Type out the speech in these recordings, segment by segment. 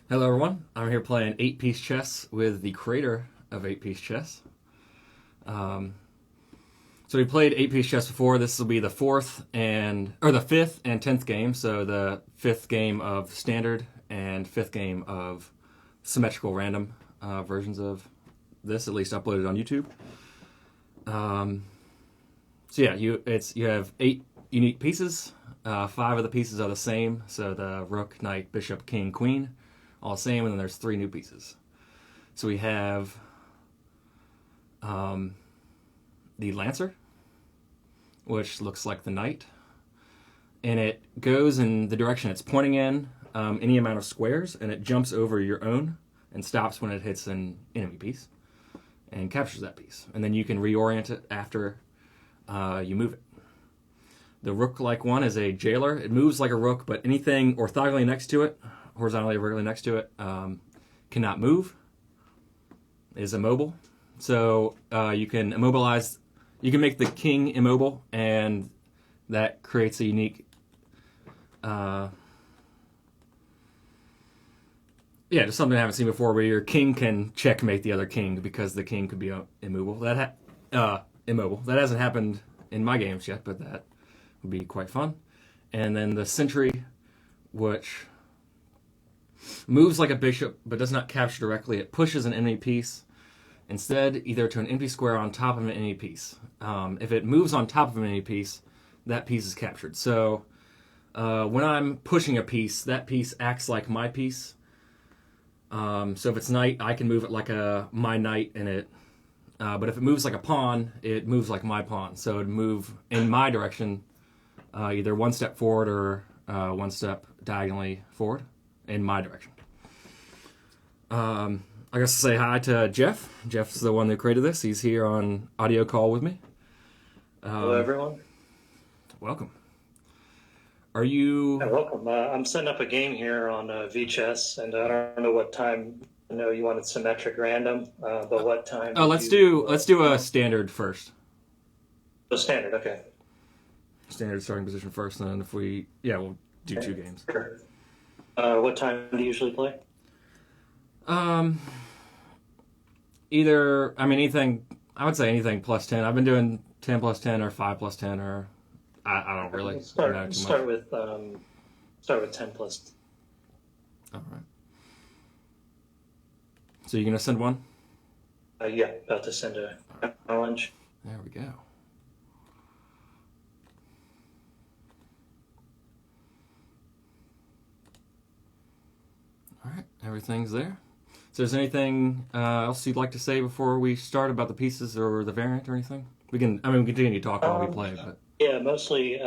Hello, everyone. I'm here playing 8-piece chess with the creator of 8-piece chess. Um, so we played 8-piece chess before. This will be the the fifth and 10th game. So the fifth game of standard and fifth game of symmetrical random versions of this, at least uploaded on YouTube. So yeah, you have 8 unique pieces. 5 of the pieces are the same. So the rook, knight, bishop, king, queen, all the same, and then there's 3 new pieces. So we have the Lancer, which looks like the knight, and it goes in the direction it's pointing in, any amount of squares, and it jumps over your own and stops when it hits an enemy piece and captures that piece. And then you can reorient it after you move it. The rook-like one is a jailer. It moves like a rook, but anything orthogonally next to it, horizontally or vertically next to it, cannot move, is immobile. So you can immobilize, you can make the king immobile, and that creates a unique, just something I haven't seen before, where your king can checkmate the other king because the king could be immobile. Immobile. That hasn't happened in my games yet, but that would be quite fun. And then the Sentry, which moves like a bishop but does not capture directly. It pushes an enemy piece instead either to an empty square on top of an enemy piece. If it moves on top of an enemy piece, that piece is captured. So when I'm pushing a piece, that piece acts like my piece. So if it's knight, I can move it like my knight, and it. But if it moves like a pawn, it moves like my pawn. So it'd move in my direction, either one step forward or one step diagonally forward in my direction. I guess to say hi to Jeff. Jeff's the one who created this. He's here on audio call with me. Hello, everyone. Welcome. Are you? Yeah, welcome. I'm setting up a game here on VChess, and I don't know what time. I know you wanted symmetric random, but what time? Oh, let's do a standard first. Standard, okay. Standard starting position first, and then we'll do 2 games. Sure. What time do you usually play? Anything. I would say anything plus 10. I've been doing 10 plus 10 or 5 plus 10, or I don't really know too much. Start with 10 plus. All right. So you're gonna send one? Yeah, about to send a challenge. There we go. All right, everything's there. So is there anything else you'd like to say before we start about the pieces or the variant or anything? We continue to talk while we play, but yeah, mostly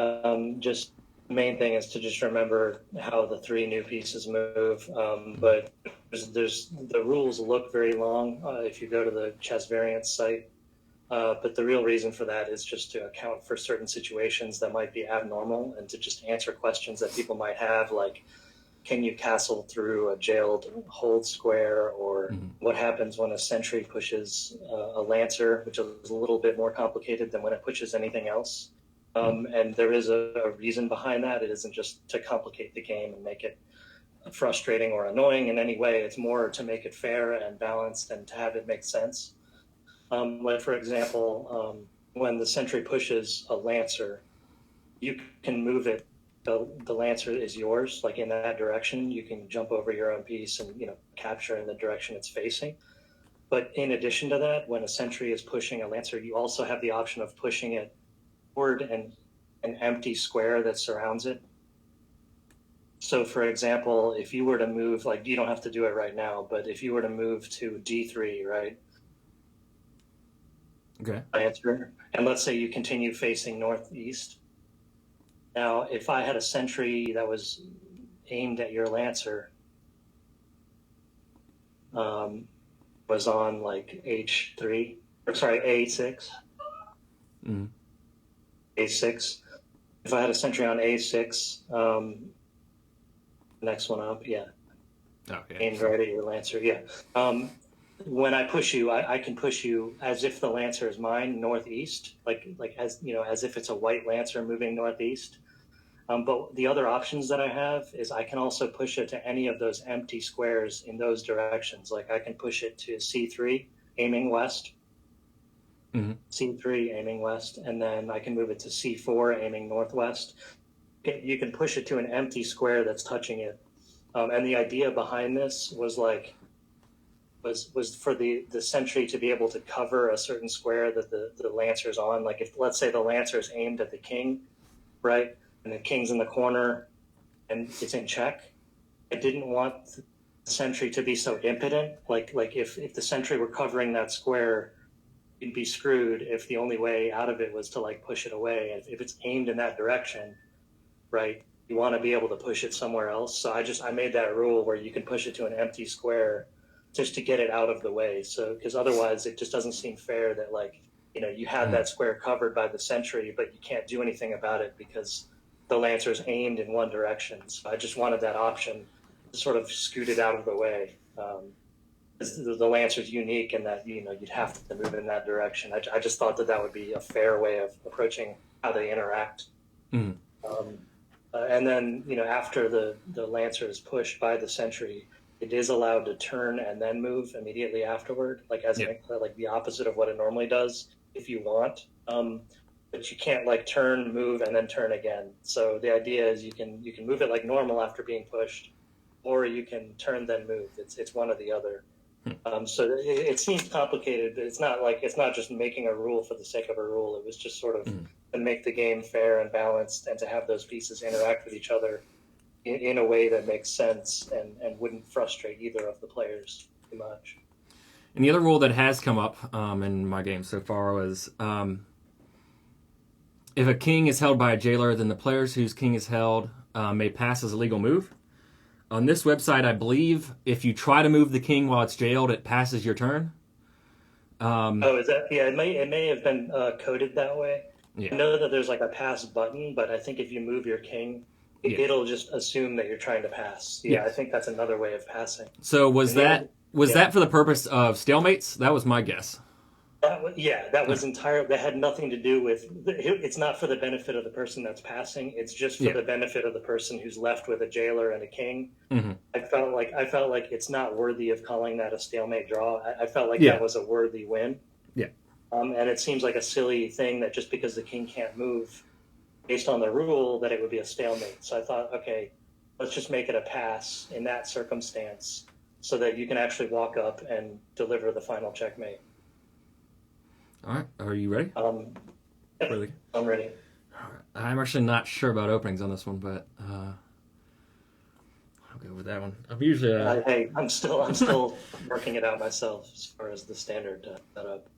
just the main thing is to just remember how the 3 new pieces move. But there's the rules look very long if you go to the chess variants site. But the real reason for that is just to account for certain situations that might be abnormal and to just answer questions that people might have, like, can you castle through a jailed hold square, or what happens when a sentry pushes a lancer, which is a little bit more complicated than when it pushes anything else. And there is a reason behind that. It isn't just to complicate the game and make it frustrating or annoying in any way. It's more to make it fair and balanced and to have it make sense. Like, for example, when the sentry pushes a lancer, you can move it. The lancer is yours, like in that direction. You can jump over your own piece and capture in the direction it's facing. But in addition to that, when a sentry is pushing a lancer, you also have the option of pushing it forward and an empty square that surrounds it. So, for example, if you were to move, like, you don't have to do it right now, but if you were to move to D3, right? Okay. Lancer, and let's say you continue facing northeast. Now, if I had a sentry that was aimed at your lancer, was on like H3, or sorry, A6. A6. If I had a sentry on A6, next one up, yeah. Okay. Aimed right at your lancer, yeah. When I push you, I can push you as if the lancer is mine, northeast, like as if it's a white lancer moving northeast. But the other options that I have is I can also push it to any of those empty squares in those directions. Like I can push it to C3, aiming west, C3 aiming west, and then I can move it to C4 aiming northwest. You can push it to an empty square that's touching it. And the idea behind this was like was for the sentry to be able to cover a certain square that the lancer's on. Like if let's say the lancer's aimed at the king, right, and the king's in the corner and it's in check. I didn't want the sentry to be so impotent. Like if the sentry were covering that square, you'd be screwed if the only way out of it was to like push it away. And if it's aimed in that direction, right, you want to be able to push it somewhere else. So I made that rule where you can push it to an empty square just to get it out of the way. So because otherwise it just doesn't seem fair that like, you know, you have that square covered by the sentry, but you can't do anything about it because the lancer's aimed in one direction. So I just wanted that option to sort of scoot it out of the way. The lancer's unique in that, you know, you'd have to move in that direction. I just thought that would be a fair way of approaching how they interact. And then, you know, after the lancer is pushed by the sentry, it is allowed to turn and then move immediately afterward, like like the opposite of what it normally does if you want. But you can't like turn, move, and then turn again. So the idea is you can move it like normal after being pushed, or you can turn then move. It's one or the other. So it seems complicated, but it's not just making a rule for the sake of a rule. It was just sort of to make the game fair and balanced, and to have those pieces interact with each other in a way that makes sense and wouldn't frustrate either of the players too much. And the other rule that has come up in my game so far was if a king is held by a jailer, then the players whose king is held may pass as a legal move. On this website, I believe if you try to move the king while it's jailed, it passes your turn. Is that? Yeah, it may have been coded that way. Yeah. I know that there's like a pass button, but I think if you move your king, it'll just assume that you're trying to pass. Yeah, I think that's another way of passing. So was that for the purpose of stalemates? That was my guess. That was entirely. That had nothing to do with. It's not for the benefit of the person that's passing. It's just for the benefit of the person who's left with a jailer and a king. I felt like it's not worthy of calling that a stalemate draw. I felt like that was a worthy win. Yeah. And it seems like a silly thing that just because the king can't move, based on the rule, that it would be a stalemate. So I thought, okay, let's just make it a pass in that circumstance, so that you can actually walk up and deliver the final checkmate. All right, are you ready? Really? I'm ready. All right. I'm actually not sure about openings on this one, but I'll go with that one. I'm usually. Hey, I'm still working it out myself as far as the standard setup.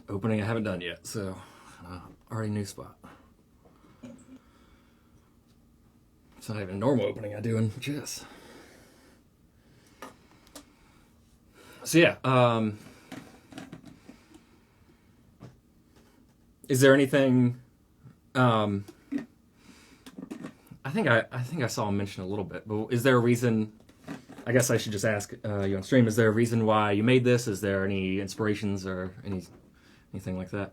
Opening I haven't done yet, so already new spot. It's not even a normal opening I do in chess. So yeah, is there anything? I think I saw him mention a little bit, but is there a reason? I guess I should just ask you on stream. Is there a reason why you made this? Is there any inspirations or anything like that?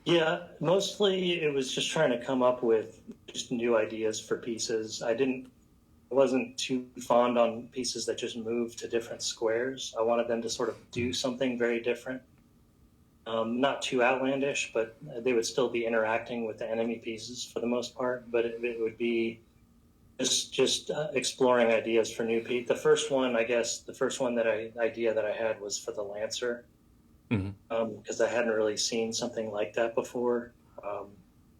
Yeah, mostly it was just trying to come up with just new ideas for pieces. I wasn't too fond on pieces that just moved to different squares. I wanted them to sort of do something very different. Not too outlandish, but they would still be interacting with the enemy pieces for the most part. But it would be just exploring ideas for new pieces. The first one idea that I had was for the Lancer. Because I hadn't really seen something like that before,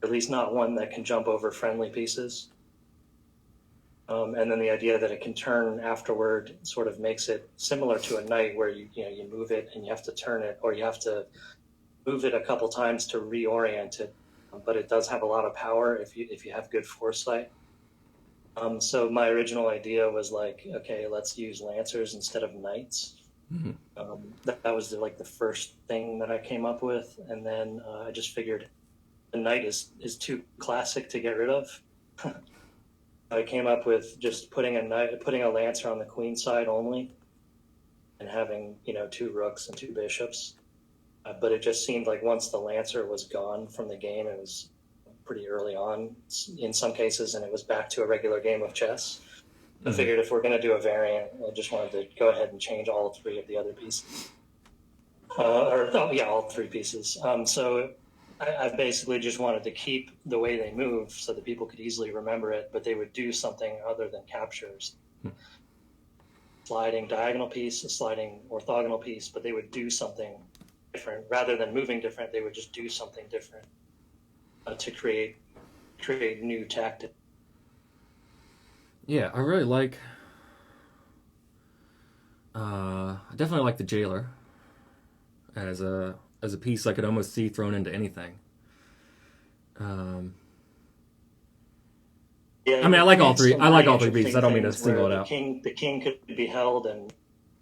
at least not one that can jump over friendly pieces. And then the idea that it can turn afterward sort of makes it similar to a knight, where you move it and you have to turn it, or you have to move it a couple times to reorient it. But it does have a lot of power if you have good foresight. So my original idea was like, okay, let's use lancers instead of knights. Mm-hmm. That was like the first thing that I came up with, and then I just figured the knight is too classic to get rid of. I came up with just putting a lancer on the queen side only, and having 2 rooks and 2 bishops. But it just seemed like once the lancer was gone from the game, it was pretty early on in some cases, and it was back to a regular game of chess. I figured if we're going to do a variant, I just wanted to go ahead and change all 3 of the other pieces. All 3 pieces. So I basically just wanted to keep the way they move so that people could easily remember it, but they would do something other than captures. Sliding diagonal piece, a sliding orthogonal piece, but they would do something different. Rather than moving different, they would just do something different to create new tactics. Yeah, I really like. I definitely like the jailer as a piece I could almost see thrown into anything. Yeah, I mean, I like all 3. I like all 3 pieces. I don't mean to single it out. The king could be held, and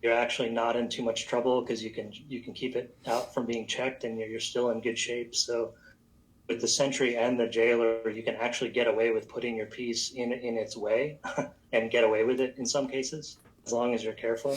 you're actually not in too much trouble because you can keep it out from being checked, and you're still in good shape. So with the sentry and the jailer, you can actually get away with putting your piece in its way and get away with it in some cases, as long as you're careful.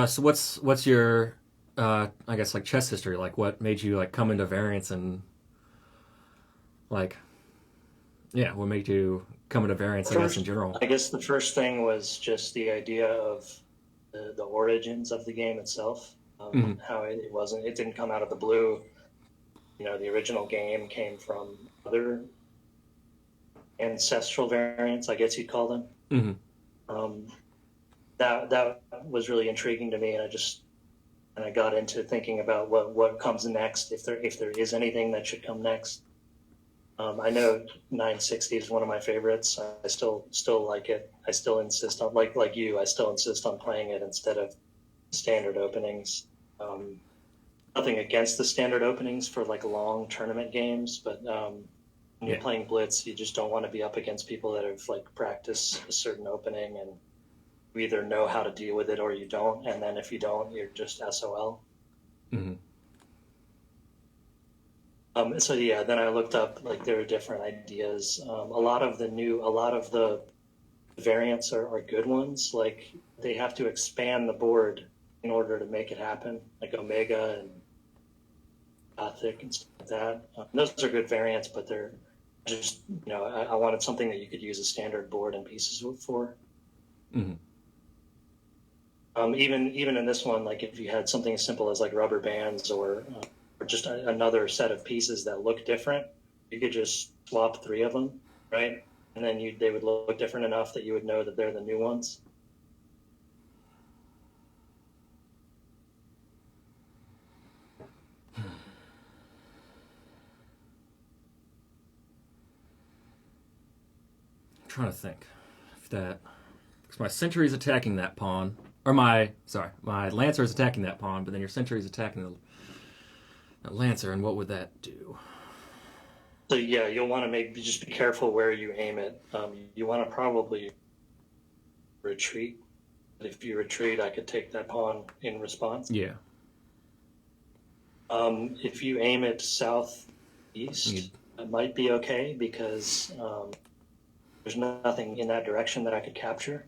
So what's your I guess like chess history? Like what made you like come into variants and like what made you come into variants I guess in general? I guess the first thing was just the idea of the origins of the game itself. How it didn't come out of the blue. The original game came from other ancestral variants, I guess you'd call them. That was really intriguing to me, and I got into thinking about what comes next, if there is anything that should come next. I know 960 is one of my favorites. I still like it. I still insist on like you. I still insist on playing it instead of standard openings. Nothing against the standard openings for like long tournament games, but when you're playing Blitz, you just don't want to be up against people that have like practiced a certain opening, and you either know how to deal with it or you don't. And then if you don't, you're just SOL. So then I looked up, like, there are different ideas. A lot of the variants are good ones. Like, they have to expand the board in order to make it happen, like Omega and Gothic and stuff like that. Those are good variants, but they're just, I wanted something that you could use a standard board and pieces for. Even in this one, like if you had something as simple as like rubber bands or just another set of pieces that look different, you could just swap 3 of them, right? And then they would look different enough that you would know that they're the new ones. I'm trying to think if that, because my sentry is attacking that pawn, or my lancer is attacking that pawn, but then your sentry is attacking the lancer, and what would that do? So yeah, you'll want to maybe just be careful where you aim it. You want to probably retreat. If you retreat, I could take that pawn in response. Yeah. If you aim it southeast, it might be okay because there's nothing in that direction that I could capture.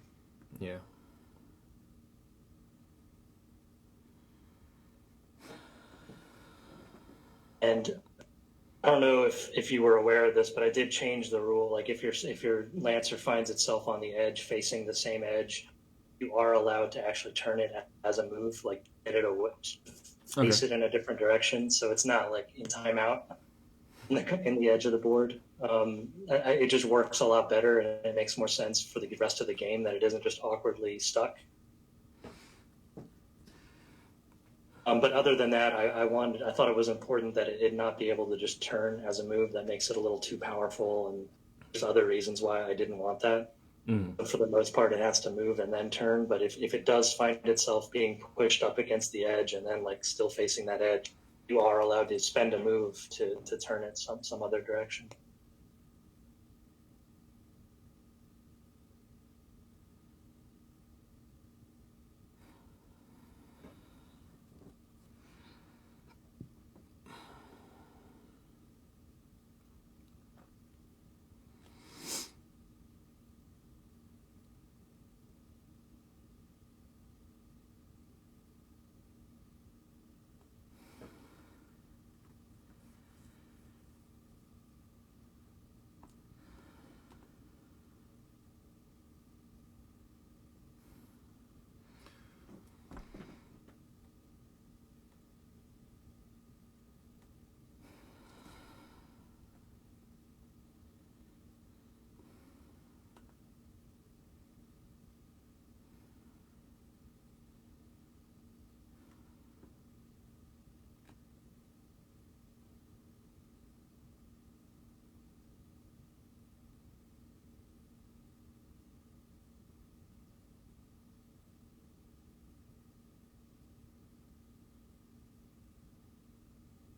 Yeah. And I don't know if you were aware of this, but I did change the rule. Like if your Lancer finds itself on the edge, facing the same edge, you are allowed to actually turn it as a move, like get it away, face it in a different direction. So it's not like in timeout in the edge of the board. It just works a lot better, and it makes more sense for the rest of the game that it isn't just awkwardly stuck. But other than that, I thought it was important that it not be able to just turn as a move. That makes it a little too powerful, and there's other reasons why I didn't want that. But for the most part, it has to move and then turn. But if it does find itself being pushed up against the edge and then like still facing that edge, you are allowed to spend a move to turn it some other direction.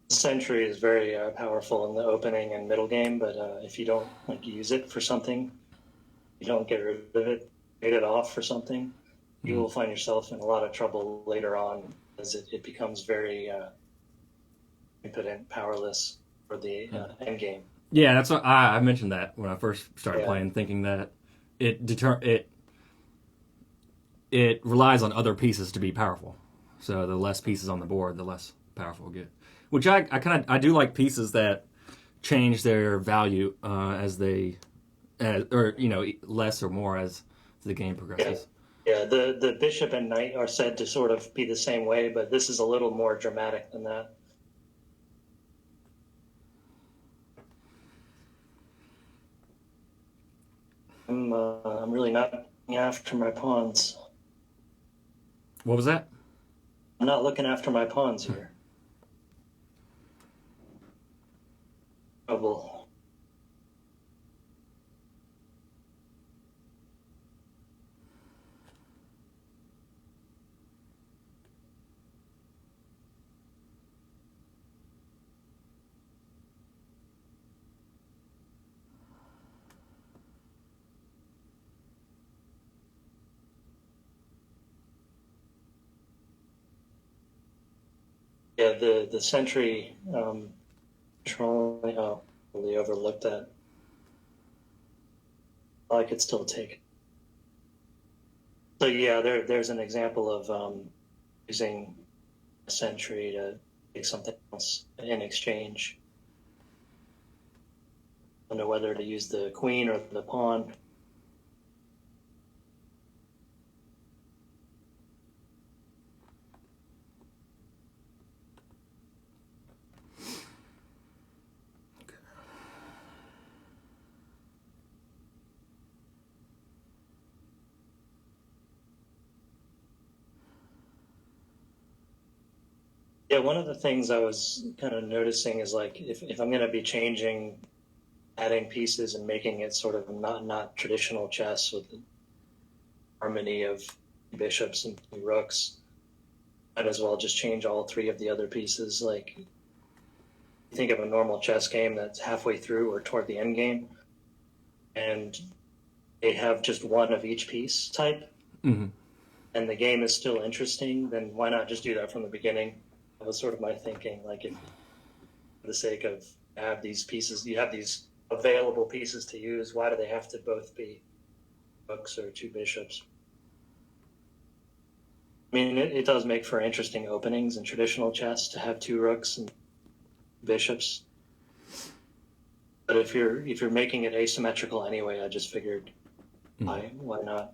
Sentry is very powerful in the opening and middle game, but if you don't like use it for something, you don't get rid of it, trade it off for something, you will find yourself in a lot of trouble later on as it becomes very impotent, powerless for the end game. Yeah, that's what I mentioned that when I first started playing, thinking that it relies on other pieces to be powerful. So the less pieces on the board, the less powerful it get. Which I do like pieces that change their value as they, or less or more as the game progresses. Yeah, the bishop and knight are said to sort of be the same way, but this is a little more dramatic than that. I'm really not looking after my pawns. What was that? I'm not looking after my pawns here. Trouble. Yeah, the Sentry controlling. Oh, really overlooked that. I could still take it. So yeah, there's an example of using a Sentry to take something else in exchange. I don't know whether to use the queen or the pawn. Yeah, one of the things I was kind of noticing is like if I'm going to be changing, adding pieces and making it sort of not traditional chess with the harmony of bishops and rooks, might as well just change all three of the other pieces. Like think of a normal chess game that's halfway through or toward the end game, and they have just one of each piece type, and the game is still interesting, then why not just do that from the beginning? That was sort of my thinking. Like, if for the sake of have these pieces, you have these available pieces to use. Why do they have to both be rooks or two bishops? I mean, it does make for interesting openings in traditional chess to have two rooks and bishops. But if you're making it asymmetrical anyway, I just figured why not?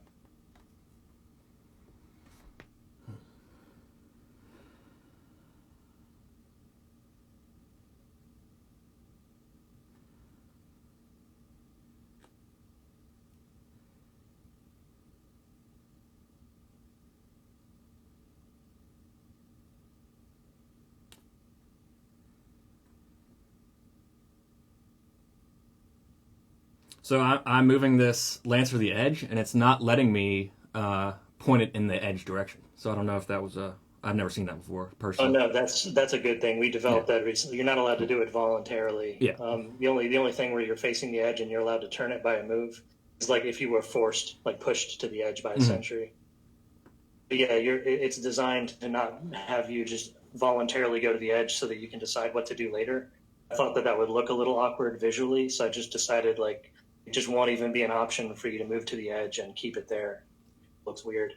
So I'm moving this lance to the edge, and it's not letting me point it in the edge direction. So I don't know if that was a. I've never seen that before Oh personally. no, that's a good thing. We developed that recently. You're not allowed to do it voluntarily. Yeah. The only thing where you're facing the edge and you're allowed to turn it by a move is like if you were forced, like pushed to the edge by a sentry. But yeah, it's designed to not have you just voluntarily go to the edge so that you can decide what to do later. I thought that would look a little awkward visually, so I just decided like it just won't even be an option for you to move to the edge and keep it there. It looks weird.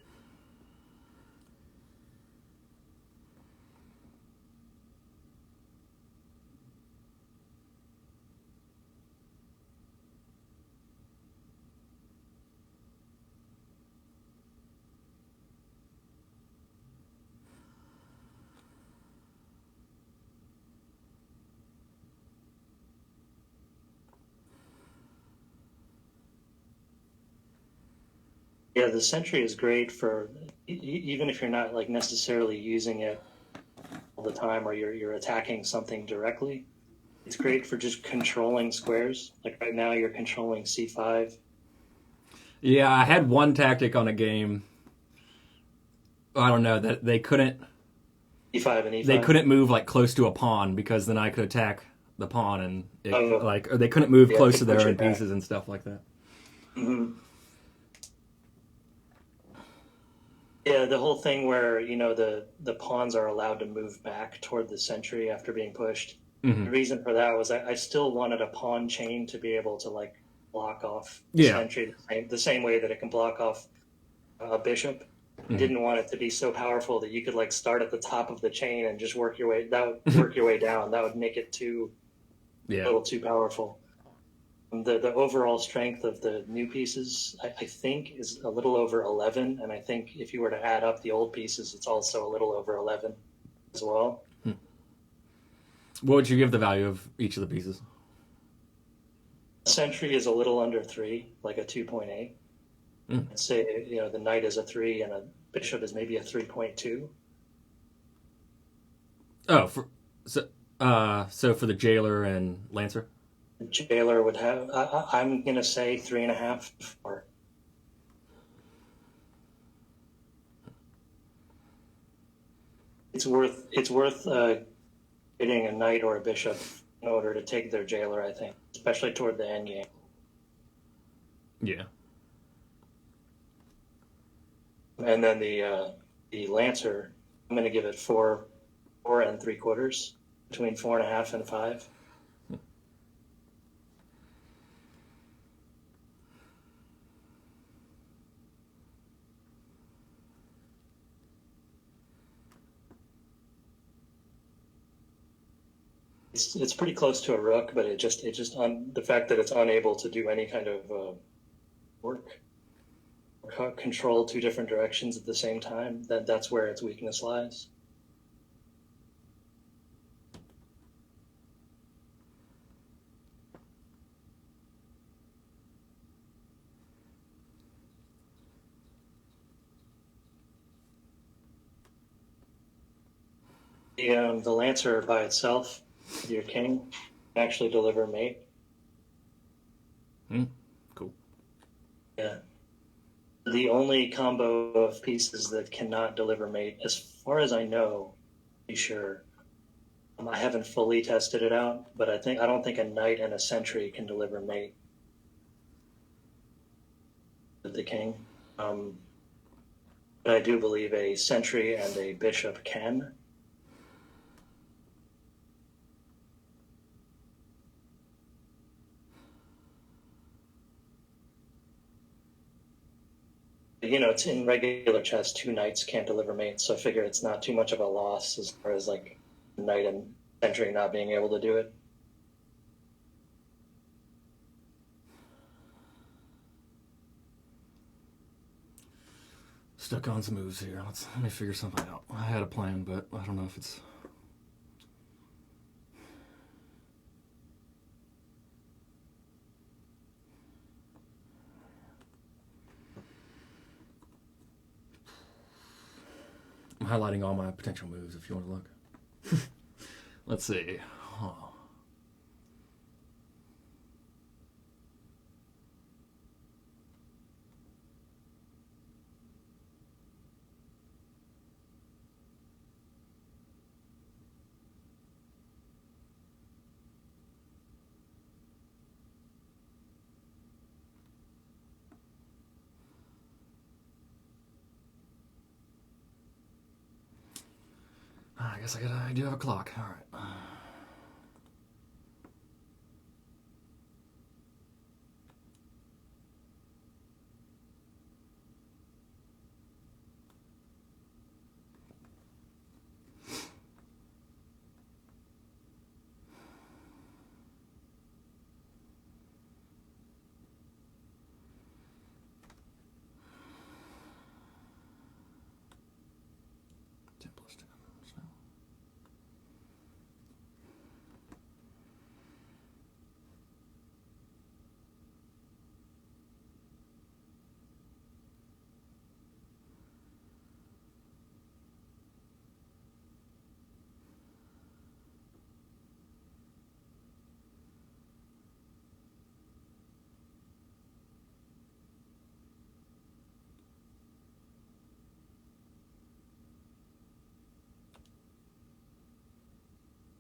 Yeah, the Sentry is great for even if you're not like necessarily using it all the time or you're attacking something directly. It's great for just controlling squares. Like right now, you're controlling C5. Yeah, I had one tactic on a game. I don't know that they couldn't. E5 and E5. They couldn't move like close to a pawn because then I could attack the pawn and like or they couldn't move close to their own pieces and stuff like that. Mm-hmm. Yeah, the whole thing where the pawns are allowed to move back toward the Sentry after being pushed. Mm-hmm. The reason for that was I still wanted a pawn chain to be able to like block off the Sentry the same way that it can block off a bishop. I didn't want it to be so powerful that you could like start at the top of the chain and just work your way. That would work your way down. That would make it a little too powerful. The overall strength of the new pieces, I think, is a little over 11, and I think if you were to add up the old pieces, it's also a little over 11 as well. What would you give the value of each of the pieces? Sentry is a little under 3, like a 2.8. I'd say the knight is a 3 and a bishop is maybe a 3.2. Oh, so for the jailer and lancer? The jailer would have, I'm going to say 3.5 to 4. It's worth getting a knight or a bishop in order to take their jailer, I think, especially toward the end game. Yeah. And then the lancer, I'm going to give it 4 3/4, between 4.5 and 5. It's pretty close to a rook, but it just on the fact that it's unable to do any kind of work or control 2 different directions at the same time. That's where its weakness lies. The lancer by itself, your king, can actually deliver mate. Cool. Yeah. The only combo of pieces that cannot deliver mate, as far as I know, be sure. I haven't fully tested it out, but I don't think a knight and a sentry can deliver mate with the king. But I do believe a sentry and a bishop can. It's in regular chess, 2 knights can't deliver mates, so I figure it's not too much of a loss as far as like knight and sentry not being able to do it. Stuck on some moves here. Let me figure something out. I had a plan, but I don't know if it's... I'm highlighting all my potential moves if you want to look. Let's see. Oh. I guess I do have a clock. All right.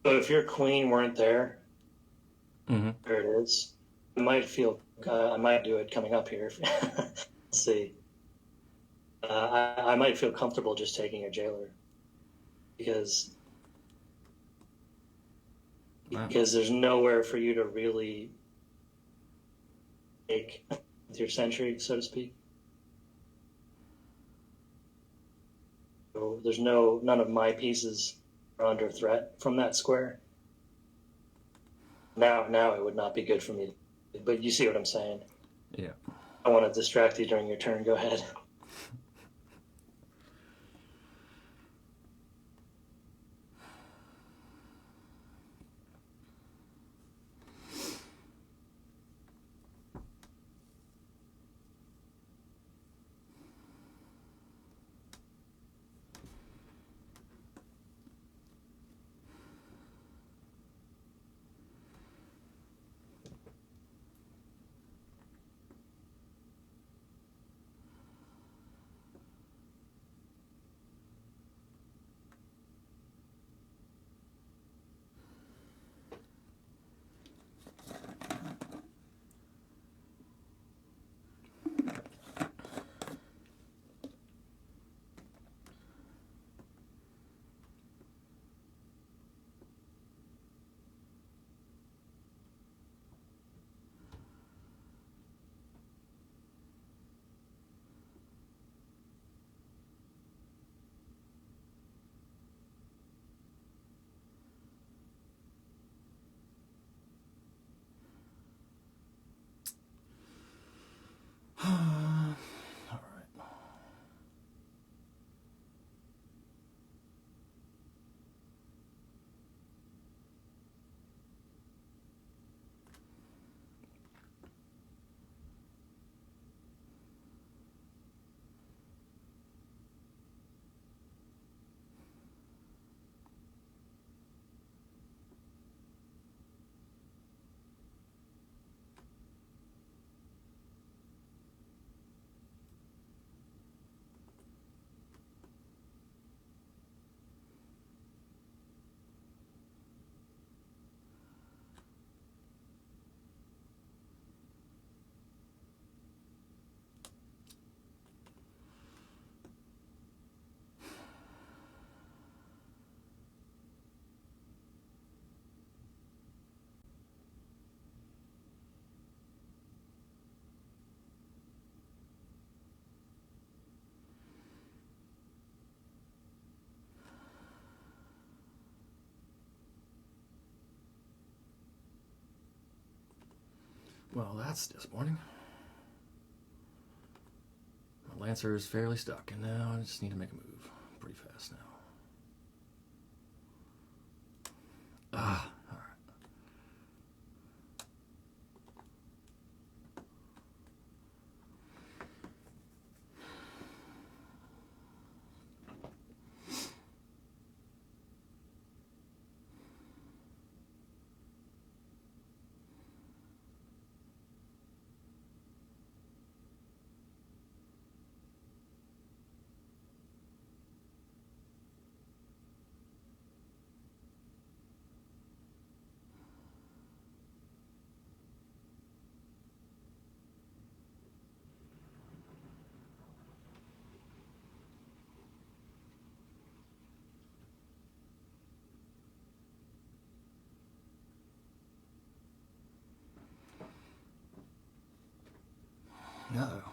So if your queen weren't there, Mm-hmm. there it is. I might do it coming up here. Let's see. I might feel comfortable just taking your jailer because there's nowhere for you to really take with your sentry, so to speak. So there's none of my pieces are under threat from that square. Now it would not be good for me, but you see what I'm saying. Yeah. I want to distract you during your turn. Go ahead. All right. Well, that's disappointing. Lancer is fairly stuck, and now I just need to make a move pretty fast now. Ah, all right. Uh-oh.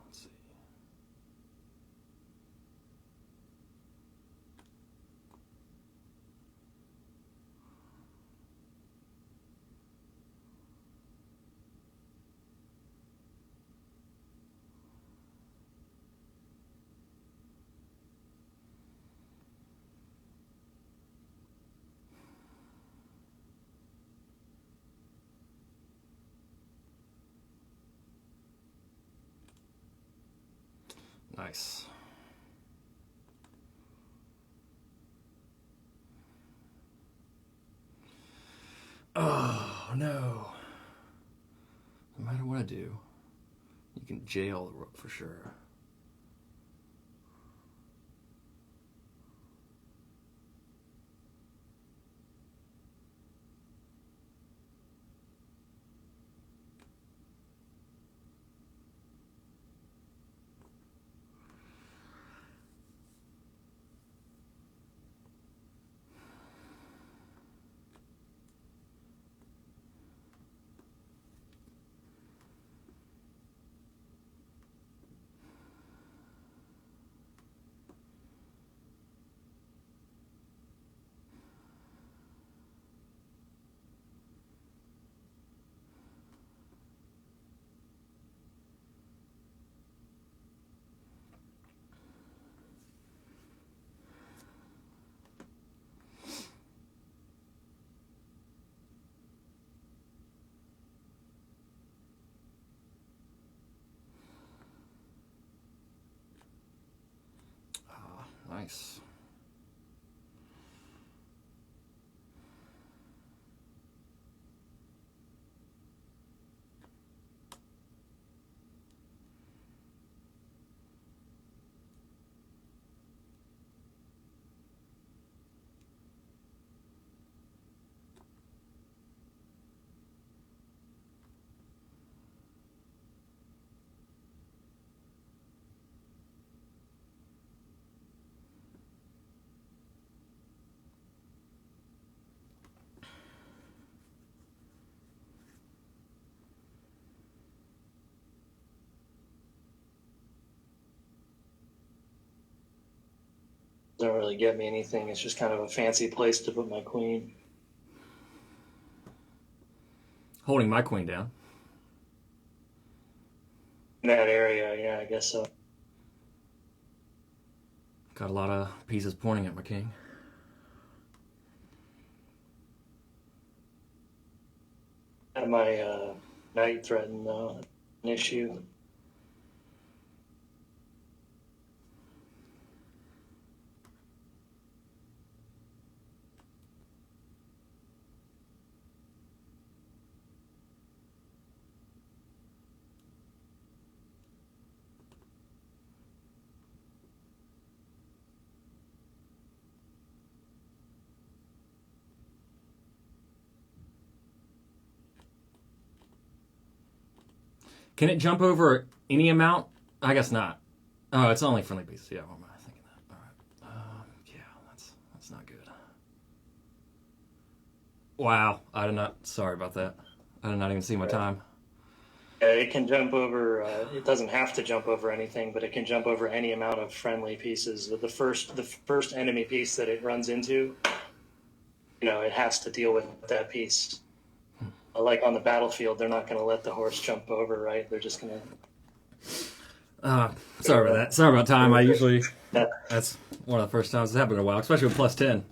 Let's see. Nice. Oh, no. No matter what I do, you can jail the rook for sure. Nice. Doesn't really get me anything. It's just kind of a fancy place to put my queen. Holding my queen down. In that area, yeah, I guess so. Got a lot of pieces pointing at my king. Had my knight threatened, though. An issue. Can it jump over any amount? I guess not. Oh, it's only friendly pieces. Yeah, what am I thinking that? All right. Yeah, that's not good. Wow, I did not. Sorry about that. I did not even see my time. It can jump over. It doesn't have to jump over anything, but it can jump over any amount of friendly pieces. The first enemy piece that it runs into, it has to deal with that piece. Like on the battlefield, they're not going to let the horse jump over, right? They're just going to. Sorry about that. Sorry about time. That's one of the first times it's happened in a while, especially with +10.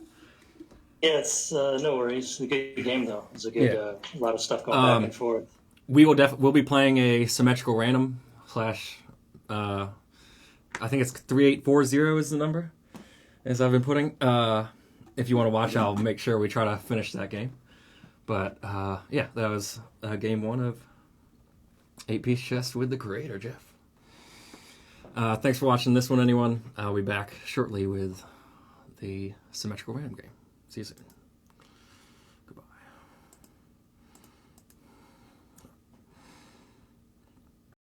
Yeah, it's no worries. It's a good game though. It's a good a lot of stuff going back and forth. We'll be playing a symmetrical random / I think it's 3840 is the number, as I've been putting. If you want to watch, I'll make sure we try to finish that game. But that was game 1 of 8-piece chess with the creator, Jeff. Thanks for watching this one, anyone. I'll be back shortly with the symmetrical random game. See you soon.